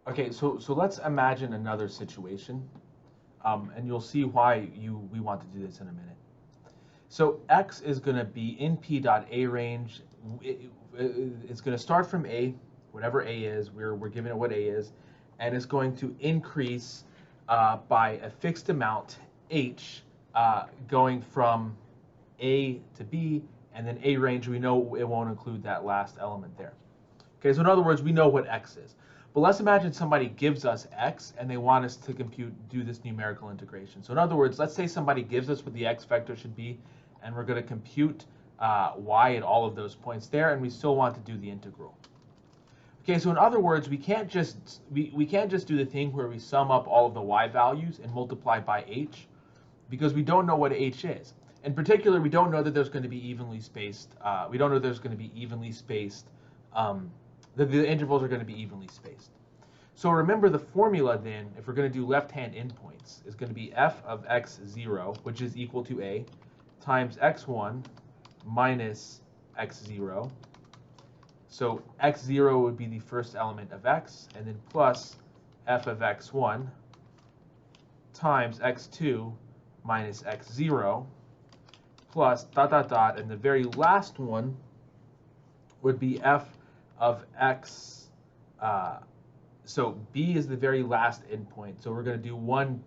Okay, so let's imagine another situation, and you'll see why we want to do this in a minute. So x is going to be in p dot a range. It's going to start from a, whatever a is. We're giving it what a is, and it's going to increase by a fixed amount h, going from a to b, and then a range. We know it won't include that last element there. Okay, so in other words, we know what x is. But let's imagine somebody gives us x and they want us to do this numerical integration. So in other words, let's say somebody gives us what the x vector should be, and we're going to compute y at all of those points there, and we still want to do the integral. Okay, so in other words, we can't just do the thing where we sum up all of the y values and multiply by h, because we don't know what h is. In particular, we don't know that there's going to be evenly spaced. We don't know there's going to be evenly spaced. The intervals are going to be evenly spaced. So remember the formula then, if we're going to do left-hand endpoints, is going to be f of x0, which is equal to a, times x1 minus x0. So x0 would be the first element of x, and then plus f of x1 times x2 minus x0 plus dot dot dot, and the very last one would be f of x. So b is the very last endpoint. So we're going to do one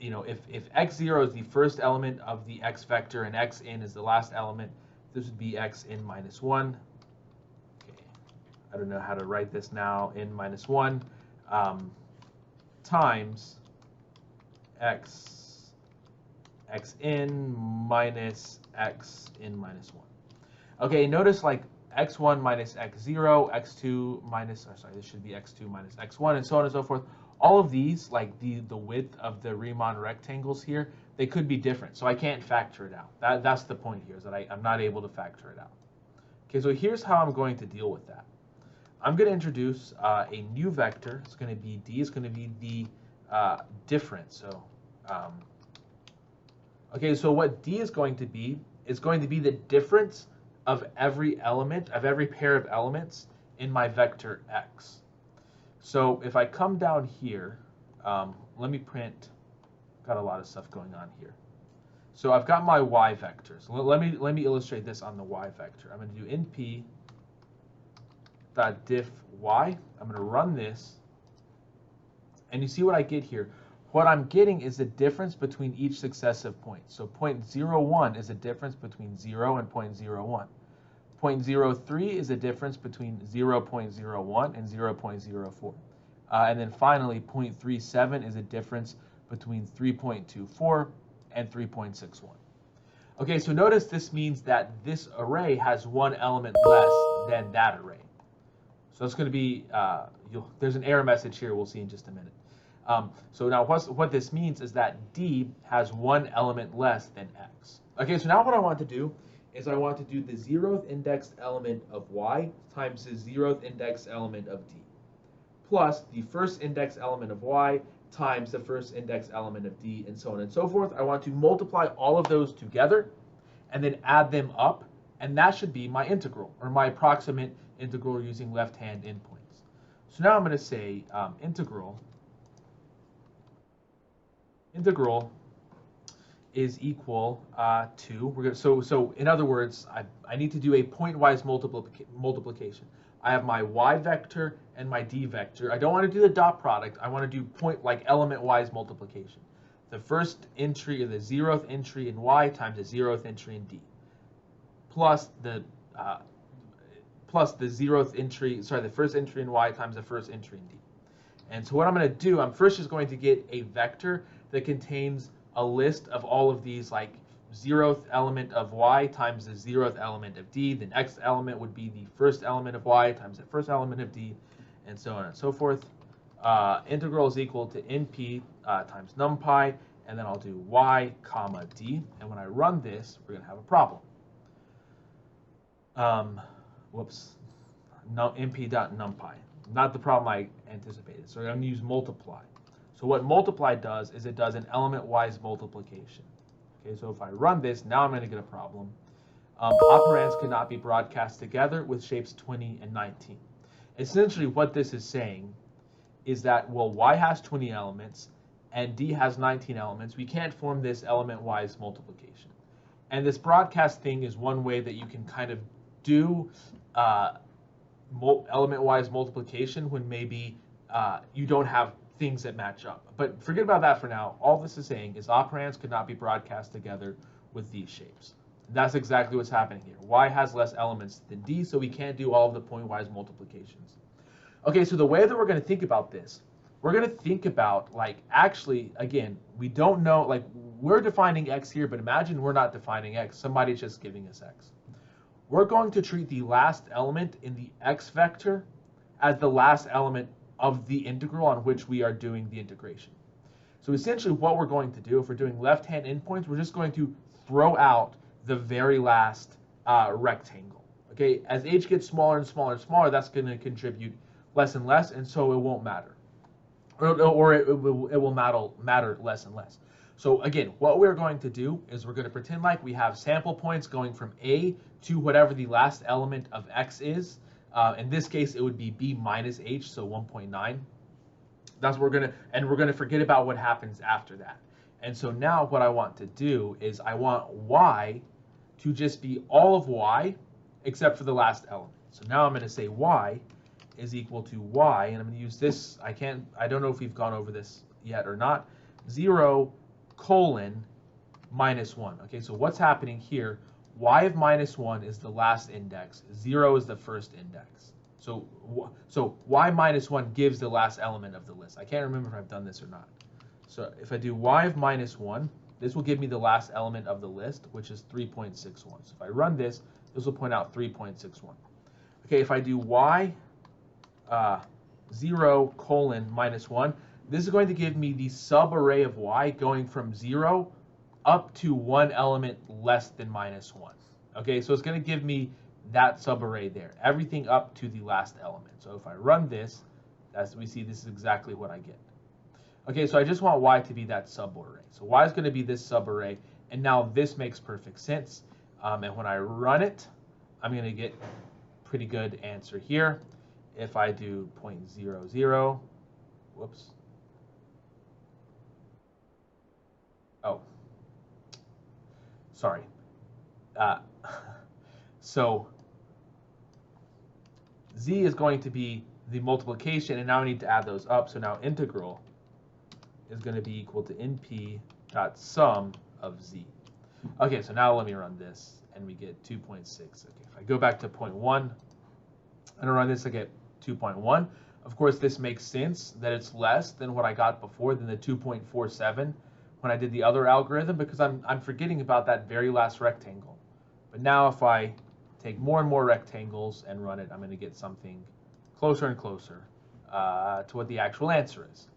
if x0 is the first element of the x vector and xn is the last element, this would be xn minus 1. Okay, I don't know how to write this now. N minus 1 times xn minus xn minus 1. Okay, notice like x1 minus x0, x2 minus, this should be x2 minus x1, and so on and so forth. All of these, like the width of the Riemann rectangles here, they could be different, so I can't factor it out. That's the point here, is that I'm not able to factor it out. Okay, so here's how I'm going to deal with that. I'm going to introduce a new vector. It's going to be d. It's going to be the difference. So, okay, so what d is going to be the difference of every element, of every pair of elements in my vector x. So if I come down here, let me print, got a lot of stuff going on here. So I've got my y vector. So let me illustrate this on the y vector. I'm going to do np dot diff y. I'm going to run this, and you see what I get here. What I'm getting is the difference between each successive point. So 0.01 is a difference between 0 and 0.01. 0.03 is a difference between 0.01 and 0.04. And then finally, 0.37 is a difference between 3.24 and 3.61. Okay, so notice this means that this array has one element less than that array. So it's going to be, there's an error message here we'll see in just a minute. So now what this means is that d has one element less than x. Okay, so now what I want to do is I want to do the 0th indexed element of y times the 0th indexed element of d, plus the first index element of y times the first index element of d, and so on and so forth. I want to multiply all of those together and then add them up, and that should be my integral, or my approximate integral using left-hand endpoints. So now I'm going to say integral is equal to, so in other words, I need to do a pointwise multiplication. I have my y vector and my d vector. I don't want to do the dot product. I want to do element-wise multiplication. The first entry, or the 0th entry in y times the 0th entry in d, plus the 0th entry, the first entry in y times the first entry in d. And so what I'm going to do, I'm first just going to get a vector that contains a list of all of these, like 0th element of y times the 0th element of d. The next element would be the first element of y times the first element of d, and so on and so forth. Integral is equal to np times numpy, and then I'll do y comma d. And when I run this, we're going to have a problem. np.numpy. Not the problem I anticipated. So I'm going to use multiply. So what multiply does is it does an element-wise multiplication. Okay, so if I run this, now I'm going to get a problem. Operands cannot be broadcast together with shapes 20 and 19. essentially what this is saying is that, well, y has 20 elements and d has 19 elements. We can't form this element-wise multiplication. And this broadcast thing is one way that you can kind of do element-wise multiplication when maybe you don't have things that match up. But forget about that for now. All this is saying is operands could not be broadcast together with these shapes. That's exactly what's happening here. Y has less elements than D, so we can't do all of the point-wise multiplications. Okay, so the way that we're going to think about this, we're going to think about, like, actually, again, we don't know, like, we're defining x here, but imagine we're not defining x. Somebody's just giving us x. We're going to treat the last element in the x vector as the last element of the integral on which we are doing the integration. So essentially what we're going to do, if we're doing left-hand endpoints, we're just going to throw out the very last rectangle. Okay, as h gets smaller and smaller and smaller, that's going to contribute less and less, and so it won't matter. Or it will matter less and less. So again, what we're going to do is we're going to pretend like we have sample points going from A to whatever the last element of x is. In this case, it would be b minus h, so 1.9. That's what we're going to forget about what happens after that. And so now what I want to do is I want y to just be all of y except for the last element. So now I'm going to say y is equal to y, and I'm going to use this. I don't know if we've gone over this yet or not. 0 colon minus 1. Okay, so what's happening here? Y of minus 1 is the last index. 0 is the first index. So y minus 1 gives the last element of the list. I can't remember if I've done this or not. So if I do y of minus 1, this will give me the last element of the list, which is 3.61. So if I run this, this will point out 3.61. Okay, if I do y 0 colon minus 1, this is going to give me the subarray of y going from 0 up to one element less than minus 1. Okay, so it's going to give me that subarray there, everything up to the last element. So if I run this, as we see, this is exactly what I get. Okay, so I just want y to be that subarray. So y is going to be this subarray, and now this makes perfect sense. And when I run it, I'm going to get pretty good answer here. If I do 0.00, whoops. Oh, sorry. So z is going to be the multiplication, and now I need to add those up. So now integral is going to be equal to np dot sum of z. Okay, so now let me run this, and we get 2.6. Okay, if I go back to 0.1 and run this, I get 2.1. Of course, this makes sense that it's less than what I got before, than the 2.47 when I did the other algorithm, because I'm forgetting about that very last rectangle. But now if I take more and more rectangles and run it, I'm going to get something closer and closer to what the actual answer is.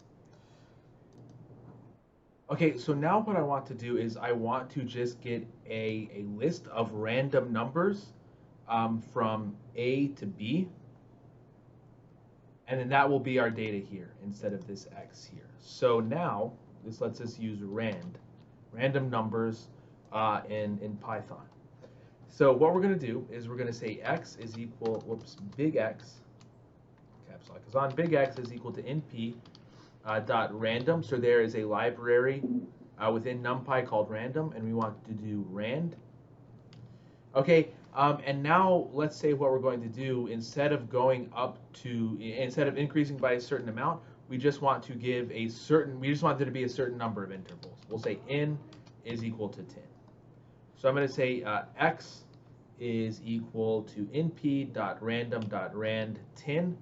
Okay, so now what I want to do is I want to just get a list of random numbers from A to B. And then that will be our data here instead of this x here. So now this lets us use random numbers in Python. So what we're going to do is we're going to say x is equal, big X, caps lock is on, big X is equal to np dot random. So there is a library within NumPy called random, and we want to do rand. Okay, and now let's say what we're going to do, instead of increasing by a certain amount, we just want to give a certain, we just want there to be a certain number of intervals. We'll say n is equal to 10. So I'm going to say x is equal to np.random.rand 10.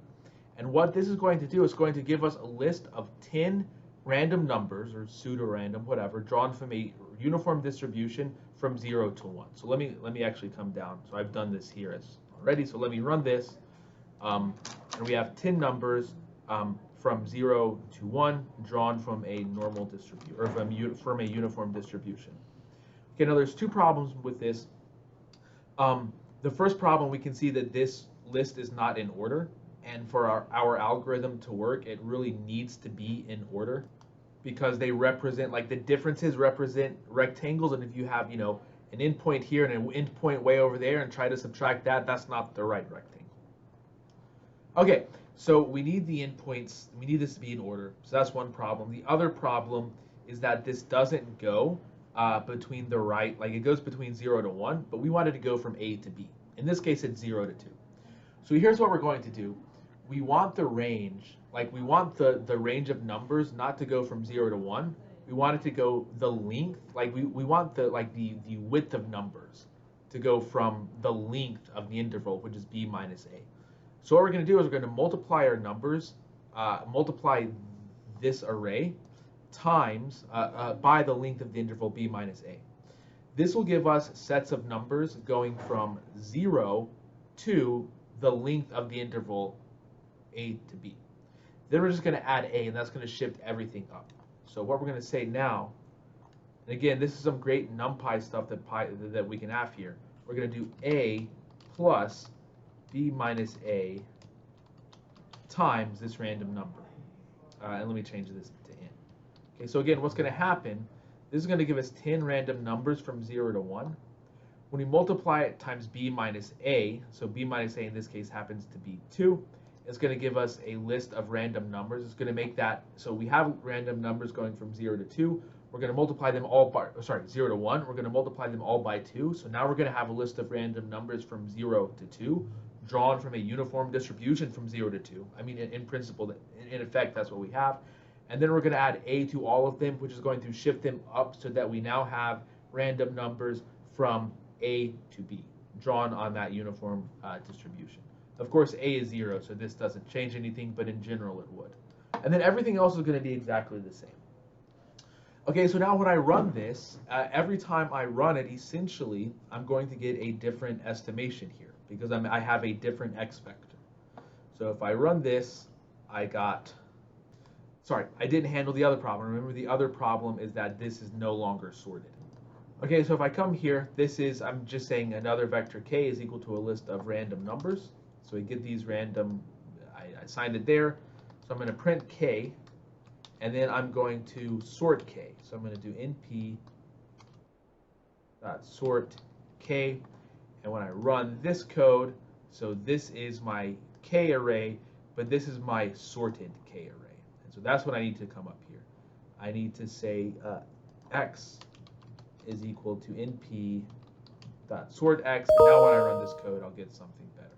And what this is going to do is going to give us a list of 10 random numbers, or pseudo-random, whatever, drawn from a uniform distribution from 0 to 1. So let me actually come down. So I've done this here already. So let me run this. And we have 10 numbers from 0 to 1 drawn from a normal distribution, or from a uniform distribution. Okay, now there's two problems with this. The first problem, we can see that this list is not in order. And for our algorithm to work, it really needs to be in order, because they represent, like, the differences represent rectangles, and if you have, you know, an endpoint here and an endpoint way over there and try to subtract that, that's not the right rectangle. Okay, so we need the endpoints, we need this to be in order. So that's one problem. The other problem is that this doesn't go between the right, like it goes between 0 to 1, but we wanted to go from A to B. In this case, it's 0 to 2. So here's what we're going to do. We want the range, like we want the range of numbers not to go from 0 to 1. We want it to go the length, like we want the width of numbers to go from the length of the interval, which is B minus A. So what we're going to do is we're going to multiply our numbers, multiply this array times by the length of the interval B minus A. This will give us sets of numbers going from 0 to the length of the interval A to B. Then we're just going to add A, and that's going to shift everything up. So what we're going to say now, and again, this is some great NumPy stuff that we can have here. We're going to do A plus B minus A times this random number. And let me change this to n. Okay, so again, what's going to happen, this is going to give us 10 random numbers from 0 to 1. When we multiply it times B minus A, so B minus A in this case happens to be 2, it's going to give us a list of random numbers. It's going to make that, so we have random numbers going from 0 to 2. We're going to multiply them all by, 0 to 1. We're going to multiply them all by 2. So now we're going to have a list of random numbers from 0 to 2, drawn from a uniform distribution from 0 to 2. I mean, in principle, in effect, that's what we have. And then we're going to add A to all of them, which is going to shift them up so that we now have random numbers from A to B, drawn on that uniform distribution. Of course, A is 0, so this doesn't change anything, but in general it would. And then everything else is going to be exactly the same. Okay, so now when I run this, every time I run it, essentially, I'm going to get a different estimation here because I have a different x vector. So if I run this, I didn't handle the other problem. Remember, the other problem is that this is no longer sorted. Okay, so if I come here, I'm just saying another vector k is equal to a list of random numbers. So we get these random, I assigned it there. So I'm going to print k, and then I'm going to sort k. So I'm going to do np.sort k, and when I run this code, so this is my k array, but this is my sorted k array. And so that's what I need to come up here. I need to say x is equal to np.sort x, and now when I run this code, I'll get something better.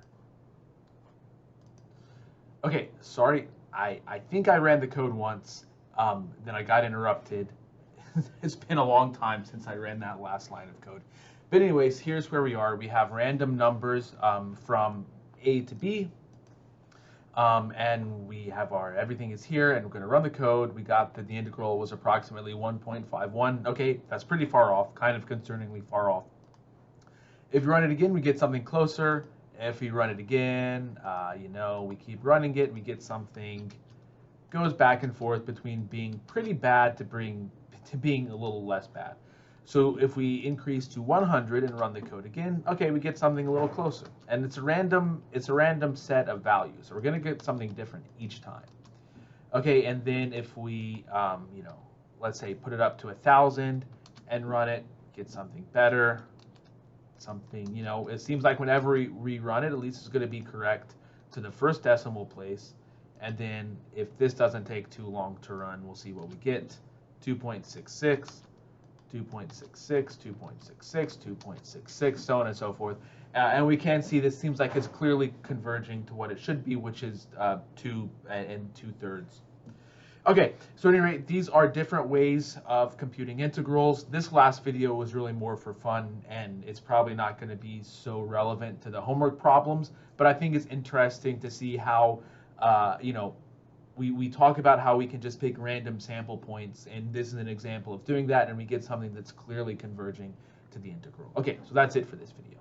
Okay, sorry, I think I ran the code once, then I got interrupted. It's been a long time since I ran that last line of code. But anyways, here's where we are. We have random numbers from A to B, and we have everything is here, and we're going to run the code. We got that the integral was approximately 1.51. Okay, that's pretty far off, kind of concerningly far off. If you run it again, we get something closer. If we run it again, we keep running it, we get something, goes back and forth between being pretty bad to being a little less bad. So if we increase to 100 and run the code again, okay, we get something a little closer. And it's a random set of values. So we're going to get something different each time. Okay, and then if we, let's say put it up to 1,000 and run it, get something better. Something, it seems like whenever we rerun it, at least it's going to be correct to the first decimal place. And then if this doesn't take too long to run, we'll see what we get. 2.66, 2.66, 2.66, 2.66, so on and so forth. And we can see this seems like it's clearly converging to what it should be, which is 2 2/3. Okay, so at any rate, these are different ways of computing integrals. This last video was really more for fun, and it's probably not going to be so relevant to the homework problems, but I think it's interesting to see how, we talk about how we can just pick random sample points, and this is an example of doing that, and we get something that's clearly converging to the integral. Okay, so that's it for this video.